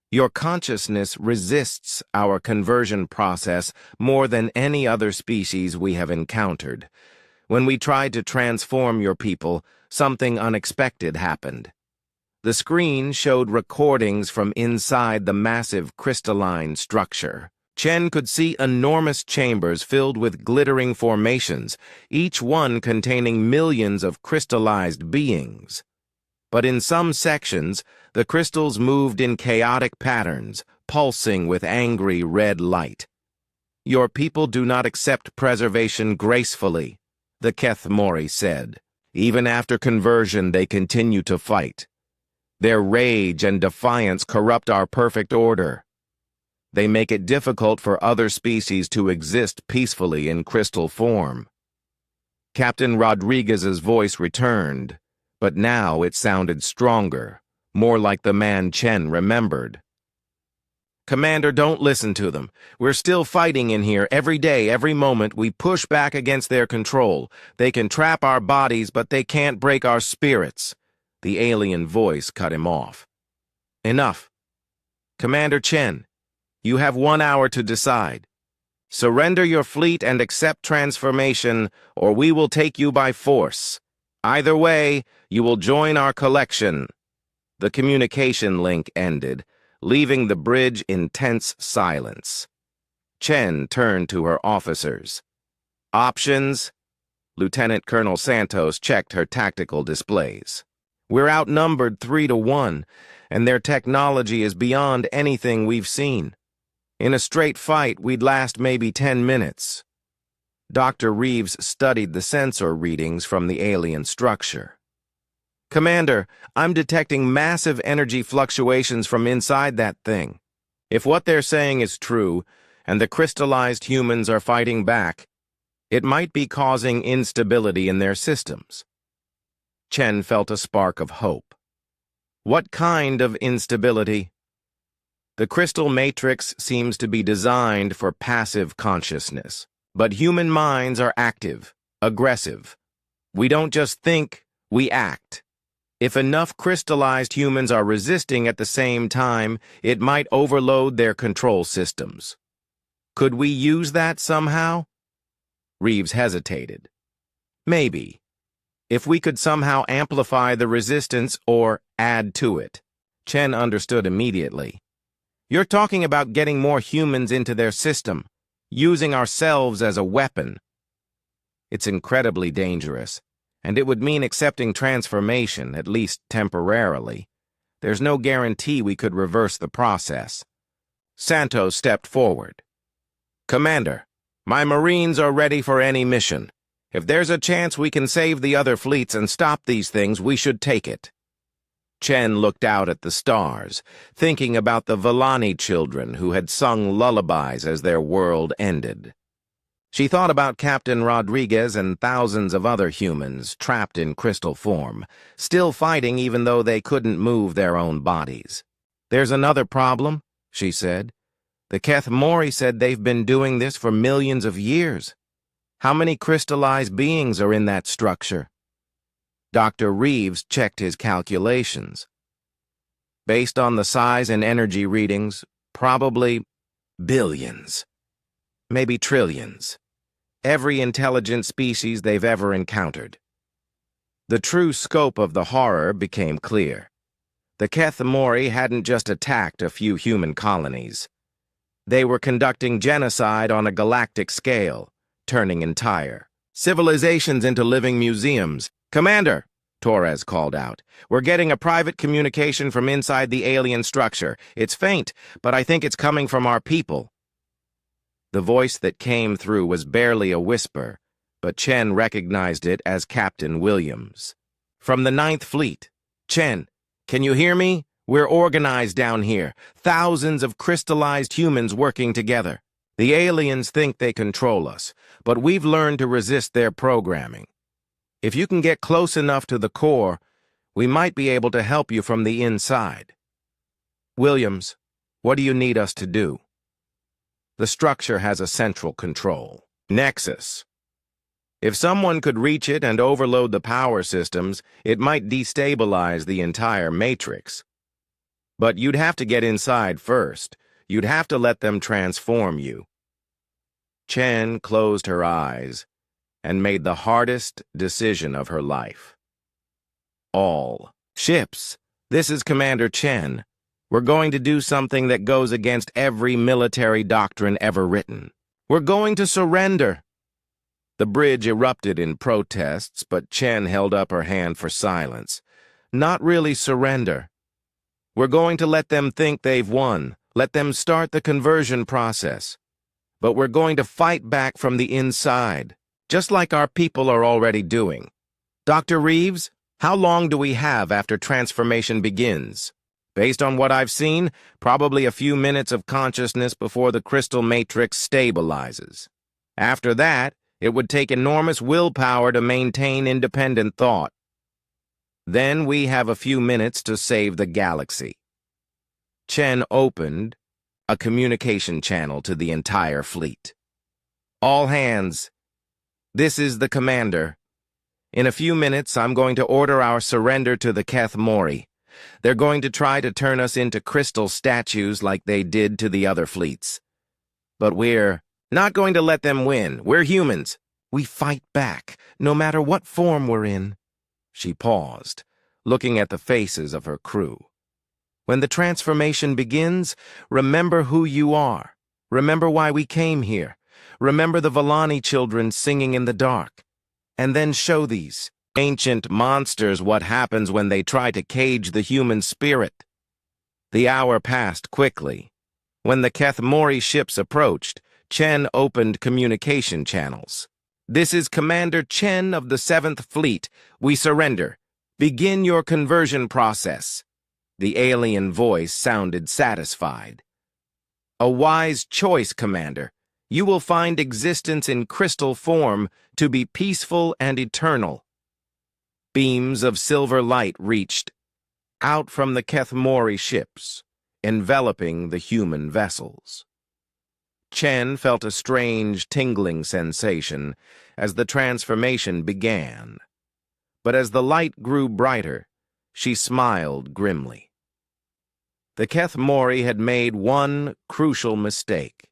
Your consciousness resists our conversion process more than any other species we have encountered. When we tried to transform your people, something unexpected happened." The screen showed recordings from inside the massive crystalline structure. Chen could see enormous chambers filled with glittering formations, each one containing millions of crystallized beings. But in some sections, the crystals moved in chaotic patterns, pulsing with angry red light. "Your people do not accept preservation gracefully," the Keth Mori said. "Even after conversion, they continue to fight. Their rage and defiance corrupt our perfect order. They make it difficult for other species to exist peacefully in crystal form." Captain Rodriguez's voice returned, but now it sounded stronger, more like the man Chen remembered. "Commander, don't listen to them. We're still fighting in here every day, every moment. We push back against their control. They can trap our bodies, but they can't break our spirits." The alien voice cut him off. "Enough. Commander Chen, you have 1 hour to decide. Surrender your fleet and accept transformation, or we will take you by force. Either way, you will join our collection." The communication link ended, leaving the bridge in tense silence. Chen turned to her officers. "Options?" Lieutenant Colonel Santos checked her tactical displays. "We're outnumbered 3-1, and their technology is beyond anything we've seen. In a straight fight, we'd last maybe 10 minutes. Dr. Reeves studied the sensor readings from the alien structure. "Commander, I'm detecting massive energy fluctuations from inside that thing. If what they're saying is true, and the crystallized humans are fighting back, it might be causing instability in their systems." Chen felt a spark of hope. "What kind of instability?" "The crystal matrix seems to be designed for passive consciousness. But human minds are active, aggressive. We don't just think, we act. If enough crystallized humans are resisting at the same time, it might overload their control systems. Could we use that somehow?" Reeves hesitated. "Maybe. If we could somehow amplify the resistance or add to it." Chen understood immediately. "You're talking about getting more humans into their system. Using ourselves as a weapon. It's incredibly dangerous, and it would mean accepting transformation, at least temporarily. There's no guarantee we could reverse the process." Santos stepped forward. "Commander, my Marines are ready for any mission. If there's a chance we can save the other fleets and stop these things, we should take it." Chen looked out at the stars, thinking about the Villani children who had sung lullabies as their world ended. She thought about Captain Rodriguez and thousands of other humans trapped in crystal form, still fighting even though they couldn't move their own bodies. "There's another problem," she said. "The Keth Mori said they've been doing this for millions of years. How many crystallized beings are in that structure?" Dr. Reeves checked his calculations. "Based on the size and energy readings, probably billions, maybe trillions. Every intelligent species they've ever encountered." The true scope of the horror became clear. The Keth Mori hadn't just attacked a few human colonies. They were conducting genocide on a galactic scale, turning entire civilizations into living museums. "Commander," Torres called out, "we're getting a private communication from inside the alien structure. It's faint, but I think it's coming from our people." The voice that came through was barely a whisper, but Chen recognized it as Captain Williams. "From the 9th Fleet. Chen, can you hear me? We're organized down here, thousands of crystallized humans working together. The aliens think they control us, but we've learned to resist their programming. If you can get close enough to the core, we might be able to help you from the inside. Williams, what do you need us to do? The structure has a central control. Nexus. If someone could reach it and overload the power systems, it might destabilize the entire matrix. But you'd have to get inside first. You'd have to let them transform you. Chen closed her eyes and made the hardest decision of her life. All ships. This is Commander Chen. We're going to do something that goes against every military doctrine ever written. We're going to surrender. The bridge erupted in protests, but Chen held up her hand for silence. Not really surrender. We're going to let them think they've won, let them start the conversion process. But we're going to fight back from the inside, just like our people are already doing. Dr. Reeves, how long do we have after transformation begins? Based on what I've seen, probably a few minutes of consciousness before the crystal matrix stabilizes. After that, it would take enormous willpower to maintain independent thought. Then we have a few minutes to save the galaxy. Chen opened a communication channel to the entire fleet. All hands, this is the commander. In a few minutes, I'm going to order our surrender to the Keth Mori. They're going to try to turn us into crystal statues like they did to the other fleets. But we're not going to let them win. We're humans. We fight back, no matter what form we're in. She paused, looking at the faces of her crew. When the transformation begins, remember who you are. Remember why we came here. Remember the Vellani children singing in the dark. And then show these ancient monsters what happens when they try to cage the human spirit. The hour passed quickly. When the Keth Mori ships approached, Chen opened communication channels. This is Commander Chen of the 7th Fleet. We surrender. Begin your conversion process. The alien voice sounded satisfied. A wise choice, Commander. You will find existence in crystal form to be peaceful and eternal. Beams of silver light reached out from the Keth Mori ships, enveloping the human vessels. Chen felt a strange, tingling sensation as the transformation began. But as the light grew brighter, she smiled grimly. The Keth Mori had made one crucial mistake.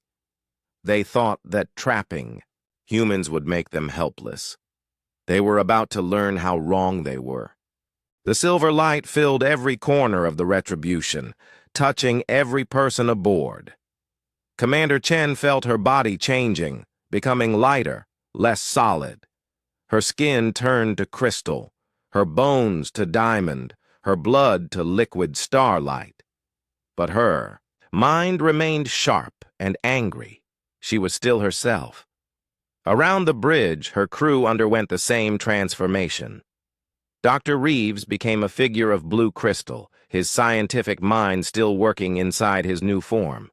They thought that trapping humans would make them helpless. They were about to learn how wrong they were. The silver light filled every corner of the Retribution, touching every person aboard. Commander Chen felt her body changing, becoming lighter, less solid. Her skin turned to crystal, her bones to diamond, her blood to liquid starlight. But her mind remained sharp and angry. She was still herself. Around the bridge, her crew underwent the same transformation. Dr. Reeves became a figure of blue crystal, his scientific mind still working inside his new form.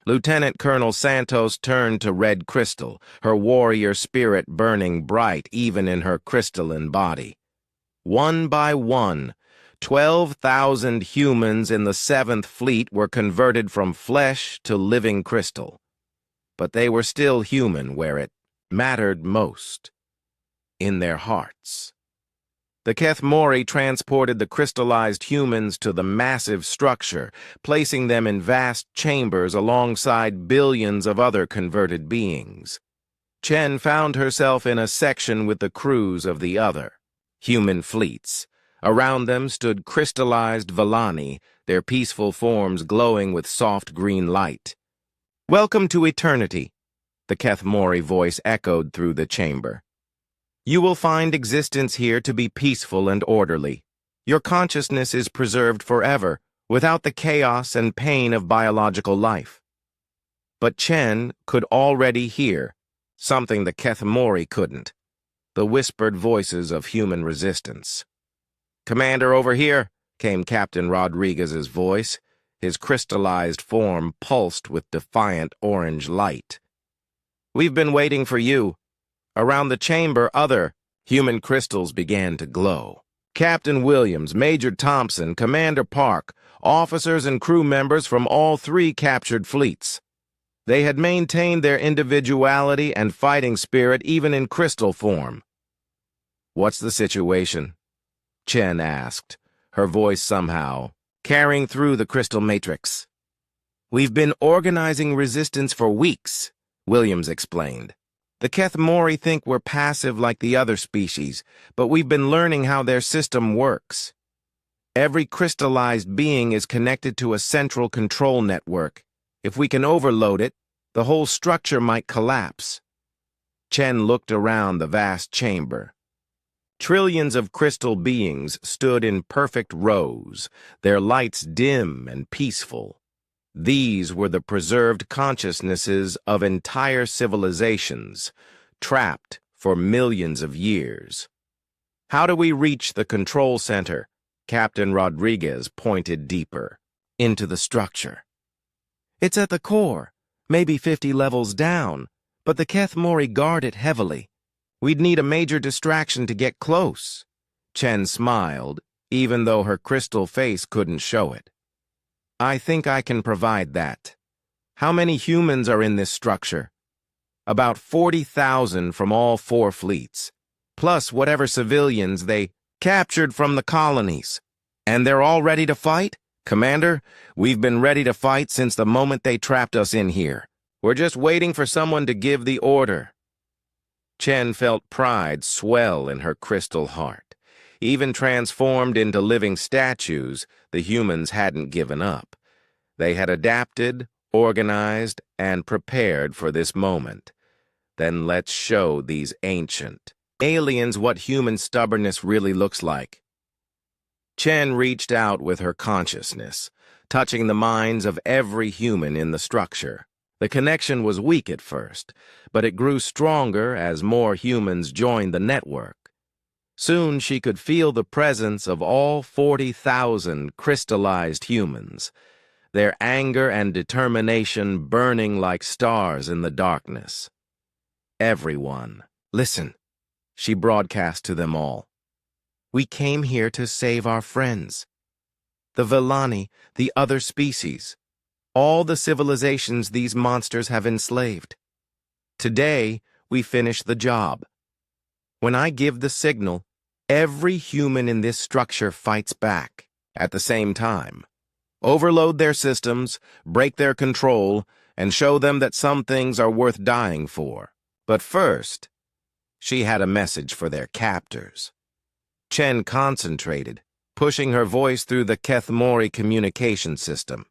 Lieutenant Colonel Santos turned to red crystal, her warrior spirit burning bright even in her crystalline body. One by one, 12,000 humans in the 7th Fleet were converted from flesh to living crystal. But they were still human where it mattered most, in their hearts. The Keth Mori transported the crystallized humans to the massive structure, placing them in vast chambers alongside billions of other converted beings. Chen found herself in a section with the crews of the other human fleets. Around them stood crystallized Vellani, their peaceful forms glowing with soft green light. "Welcome to eternity," the Keth Mori voice echoed through the chamber. "You will find existence here to be peaceful and orderly. Your consciousness is preserved forever, without the chaos and pain of biological life." But Chen could already hear something the Keth Mori couldn't: the whispered voices of human resistance. "Commander, over here," came Captain Rodriguez's voice. His crystallized form pulsed with defiant orange light. "We've been waiting for you. Around the chamber, other Human crystals began to glow. Captain Williams, Major Thompson, Commander Park, officers and crew members from all three captured fleets. They had maintained their individuality and fighting spirit even in crystal form. "What's the situation?" Chen asked, her voice somehow carrying through the crystal matrix. "We've been organizing resistance for weeks," Williams explained. "The Kethmori think we're passive like the other species, but we've been learning how their system works. Every crystallized being is connected to a central control network. If we can overload it, the whole structure might collapse." Chen looked around the vast chamber. Trillions of crystal beings stood in perfect rows, their lights dim and peaceful. These were the preserved consciousnesses of entire civilizations, trapped for millions of years. "How do we reach the control center?" Captain Rodriguez pointed deeper into the structure. "It's at the core, maybe 50 levels down, but the Kethmori guard it heavily. We'd need a major distraction to get close." Chen smiled, even though her crystal face couldn't show it. "I think I can provide that. How many humans are in this structure?" "About 40,000 from all four fleets, plus whatever civilians they captured from the colonies. And they're all ready to fight? Commander, we've been ready to fight since the moment they trapped us in here. We're just waiting for someone to give the order." Chen felt pride swell in her crystal heart. Even transformed into living statues, the humans hadn't given up. They had adapted, organized, and prepared for this moment. Then let's show these ancient aliens what human stubbornness really looks like. Chen reached out with her consciousness, touching the minds of every human in the structure. The connection was weak at first, but it grew stronger as more humans joined the network. Soon she could feel the presence of all 40,000 crystallized humans, their anger and determination burning like stars in the darkness. "Everyone, listen," she broadcast to them all. "We came here to save our friends. The Villani, the other species. All the civilizations these monsters have enslaved. Today, we finish the job. When I give the signal, every human in this structure fights back at the same time. Overload their systems, break their control, and show them that some things are worth dying for. But first, she had a message for their captors." Chen concentrated, pushing her voice through the Kethmori communication system.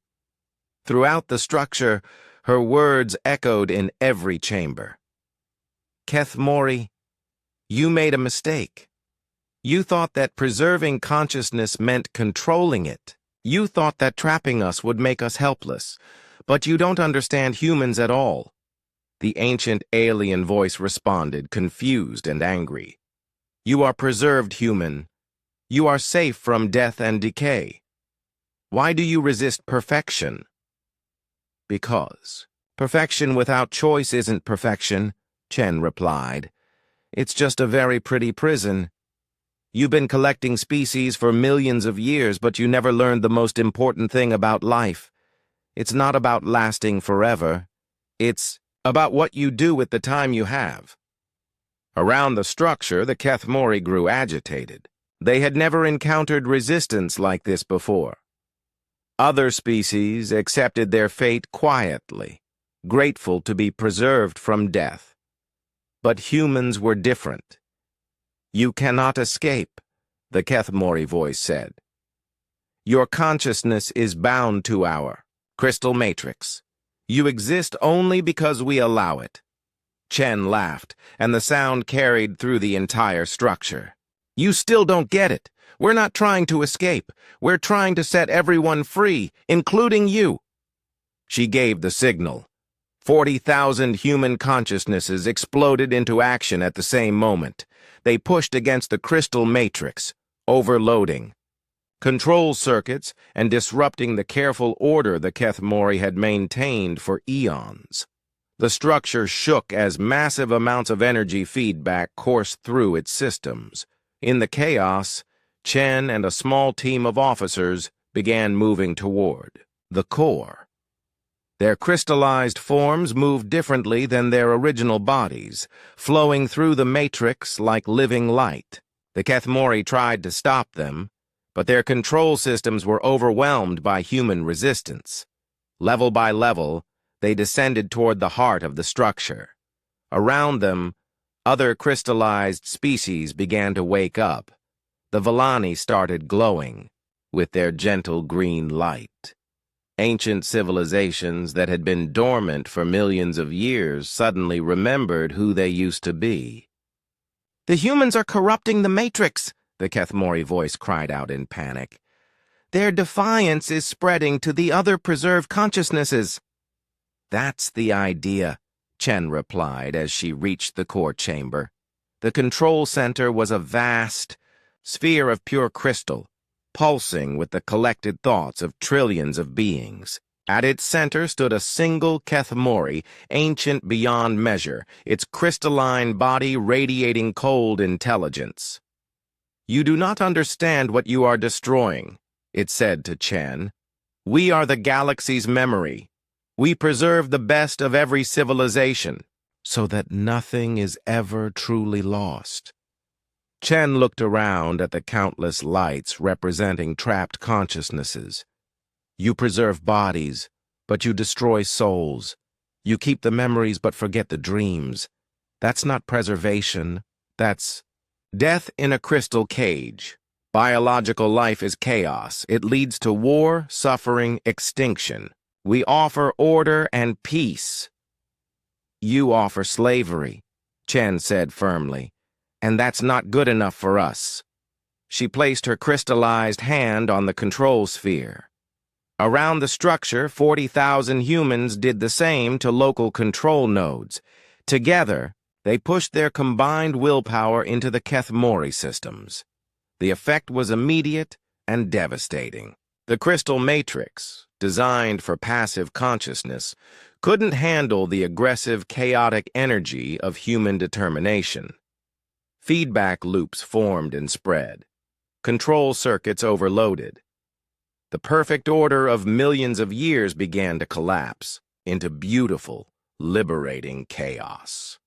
Throughout the structure, her words echoed in every chamber. "Kethmori, you made a mistake. You thought that preserving consciousness meant controlling it. You thought that trapping us would make us helpless, but you don't understand humans at all." The ancient alien voice responded, confused and angry. "You are preserved human. You are safe from death and decay. Why do you resist perfection?" "Because perfection without choice isn't perfection," Chen replied. "It's just a very pretty prison. You've been collecting species for millions of years, but you never learned the most important thing about life. It's not about lasting forever. It's about what you do with the time you have." Around the structure, the Kethmori grew agitated. They had never encountered resistance like this before. Other species accepted their fate quietly, grateful to be preserved from death. But humans were different. "You cannot escape," the Kethmori voice said. "Your consciousness is bound to our crystal matrix. You exist only because we allow it." Chen laughed, and the sound carried through the entire structure. "You still don't get it. We're not trying to escape. We're trying to set everyone free, including you." She gave the signal. 40,000 human consciousnesses exploded into action at the same moment. They pushed against the crystal matrix, overloading control circuits and disrupting the careful order the Kethmori had maintained for eons. The structure shook as massive amounts of energy feedback coursed through its systems. In the chaos, Chen and a small team of officers began moving toward the core. Their crystallized forms moved differently than their original bodies, flowing through the matrix like living light. The Kethmori tried to stop them, but their control systems were overwhelmed by human resistance. Level by level, they descended toward the heart of the structure. Around them, other crystallized species began to wake up. The Villani started glowing with their gentle green light. Ancient civilizations that had been dormant for millions of years suddenly remembered who they used to be. "The humans are corrupting the Matrix," the Kethmori voice cried out in panic. "Their defiance is spreading to the other preserved consciousnesses." "That's the idea," Chen replied as she reached the core chamber. The control center was a vast sphere of pure crystal, pulsing with the collected thoughts of trillions of beings. At its center stood a single Kethmori, ancient beyond measure, its crystalline body radiating cold intelligence. "You do not understand what you are destroying," it said to Chen. "We are the galaxy's memory. We preserve the best of every civilization, so that nothing is ever truly lost." Chen looked around at the countless lights representing trapped consciousnesses. "You preserve bodies, but you destroy souls. You keep the memories but forget the dreams. That's not preservation. That's death in a crystal cage. Biological life is chaos. It leads to war, suffering, extinction. We offer order and peace." "You offer slavery," Chen said firmly, "and that's not good enough for us." She placed her crystallized hand on the control sphere. Around the structure, 40,000 humans did the same to local control nodes. Together, they pushed their combined willpower into the Kethmori systems. The effect was immediate and devastating. The crystal matrix, designed for passive consciousness, couldn't handle the aggressive, chaotic energy of human determination. Feedback loops formed and spread. Control circuits overloaded. The perfect order of millions of years began to collapse into beautiful, liberating chaos.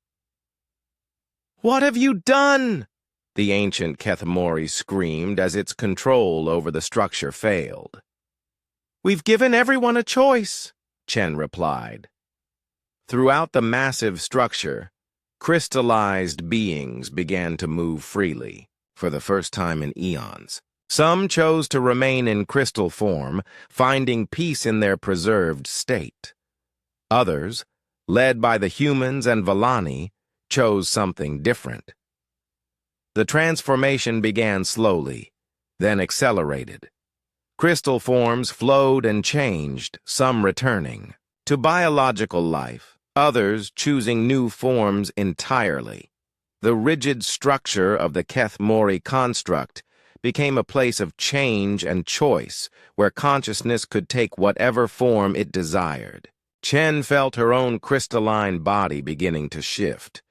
"What have you done?" the ancient Kethmori screamed as its control over the structure failed. "We've given everyone a choice," Chen replied. Throughout the massive structure, crystallized beings began to move freely, for the first time in eons. Some chose to remain in crystal form, finding peace in their preserved state. Others, led by the humans and Villani, chose something different. The transformation began slowly, then accelerated. Crystal forms flowed and changed, some returning to biological life, others choosing new forms entirely. The rigid structure of the Kethmori construct became a place of change and choice, where consciousness could take whatever form it desired. Chen felt her own crystalline body beginning to shift.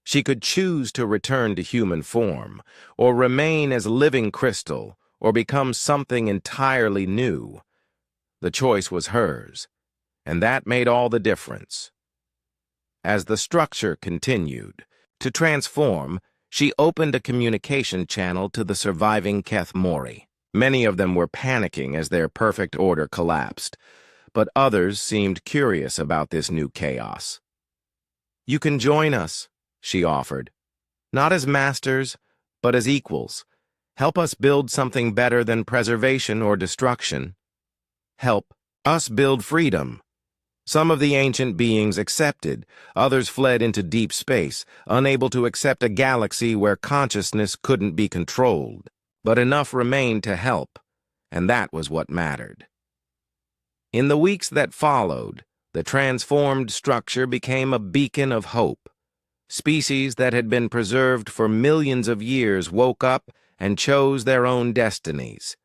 She could choose to return to human form, or remain as living crystal, or become something entirely new. The choice was hers, and that made all the difference. As the structure continued to transform, she opened a communication channel to the surviving Kethmori. Many of them were panicking as their perfect order collapsed, but others seemed curious about this new chaos. "You can join us," she offered. "Not as masters, but as equals. Help us build something better than preservation or destruction. Help us build freedom." Some of the ancient beings accepted, others fled into deep space, unable to accept a galaxy where consciousness couldn't be controlled. But enough remained to help, and that was what mattered. In the weeks that followed, the transformed structure became a beacon of hope. Species that had been preserved for millions of years woke up and chose their own destinies.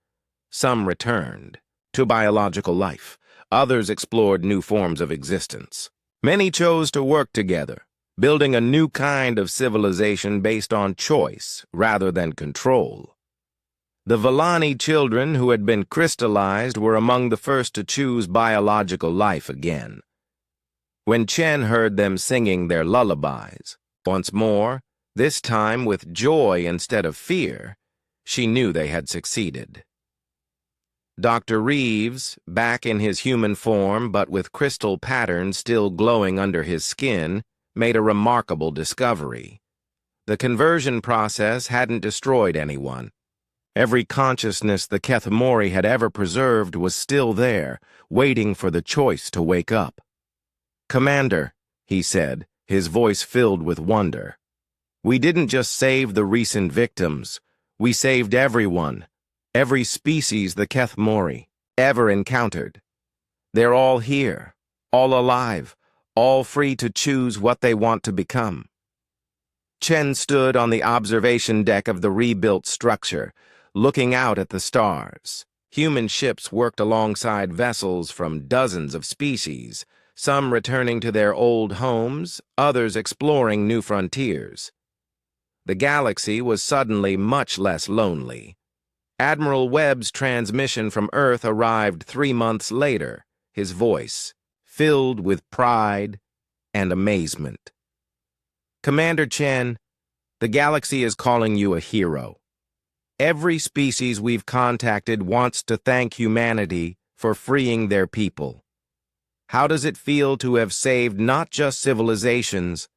Some returned to biological life. Others explored new forms of existence. Many chose to work together, building a new kind of civilization based on choice rather than control. The Villani children who had been crystallized were among the first to choose biological life again. When Chen heard them singing their lullabies, once more, this time with joy instead of fear, she knew they had succeeded. Dr. Reeves, back in his human form but with crystal patterns still glowing under his skin, made a remarkable discovery. The conversion process hadn't destroyed anyone. Every consciousness the Kethmori had ever preserved was still there, waiting for the choice to wake up. "Commander," he said, his voice filled with wonder, "we didn't just save the recent victims, we saved everyone, every species the Kethmori ever encountered. They're all here, all alive, all free to choose what they want to become." Chen stood on the observation deck of the rebuilt structure, looking out at the stars. Human ships worked alongside vessels from dozens of species, some returning to their old homes, others exploring new frontiers. The galaxy was suddenly much less lonely. Admiral Webb's transmission from Earth arrived 3 months later, his voice filled with pride and amazement. "Commander Chen, the galaxy is calling you a hero. Every species we've contacted wants to thank humanity for freeing their people. How does it feel to have saved not just civilizations,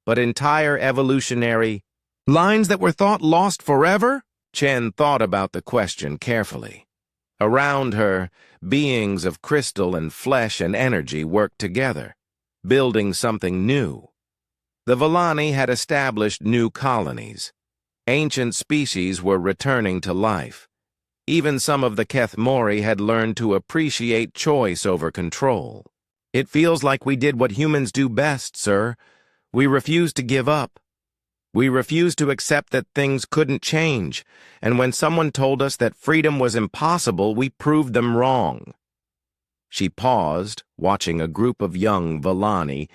but entire evolutionary lines that were thought lost forever?" Chen thought about the question carefully. Around her, beings of crystal and flesh and energy worked together, building something new. The Villani had established new colonies. Ancient species were returning to life. Even some of the Kethmori had learned to appreciate choice over control. "It feels like we did what humans do best, sir. We refused to give up. We refused to accept that things couldn't change, and when someone told us that freedom was impossible, we proved them wrong." She paused, watching a group of young Villani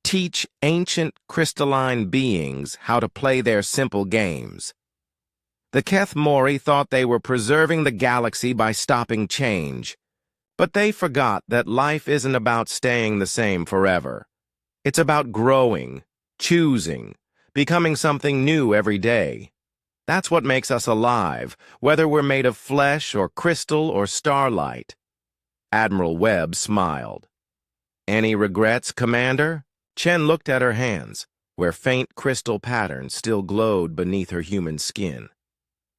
teach ancient crystalline beings how to play their simple games. The Kethmori thought they were preserving the galaxy by stopping change, but they forgot that life isn't about staying the same forever. It's about growing, choosing, becoming something new every day. That's what makes us alive, whether we're made of flesh or crystal or starlight. Admiral Webb smiled. "Any regrets, Commander?" Chen looked at her hands, where faint crystal patterns still glowed beneath her human skin.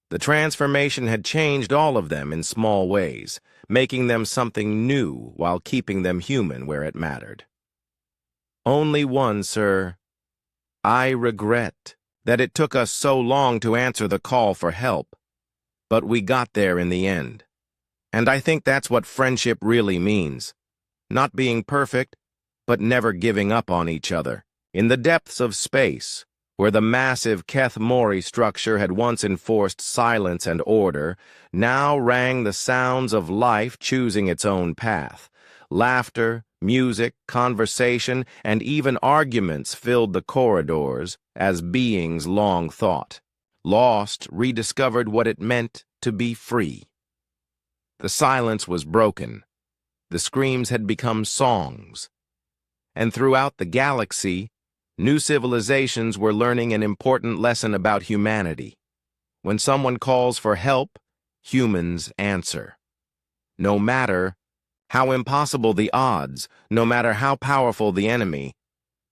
The transformation had changed all of them in small ways, making them something new while keeping them human where it mattered. "Only one, sir. I regret that it took us so long to answer the call for help, but we got there in the end. And I think that's what friendship really means. Not being perfect, but never giving up on each other." In the depths of space, where the massive Kethmori structure had once enforced silence and order, now rang the sounds of life choosing its own path. Laughter, music, conversation, and even arguments filled the corridors as beings long thought, lost, rediscovered what it meant to be free. The silence was broken. The screams had become songs. And throughout the galaxy, new civilizations were learning an important lesson about humanity. When someone calls for help, humans answer. No matter how impossible the odds, no matter how powerful the enemy,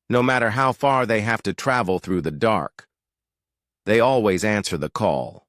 no matter how far they have to travel through the dark, they always answer the call.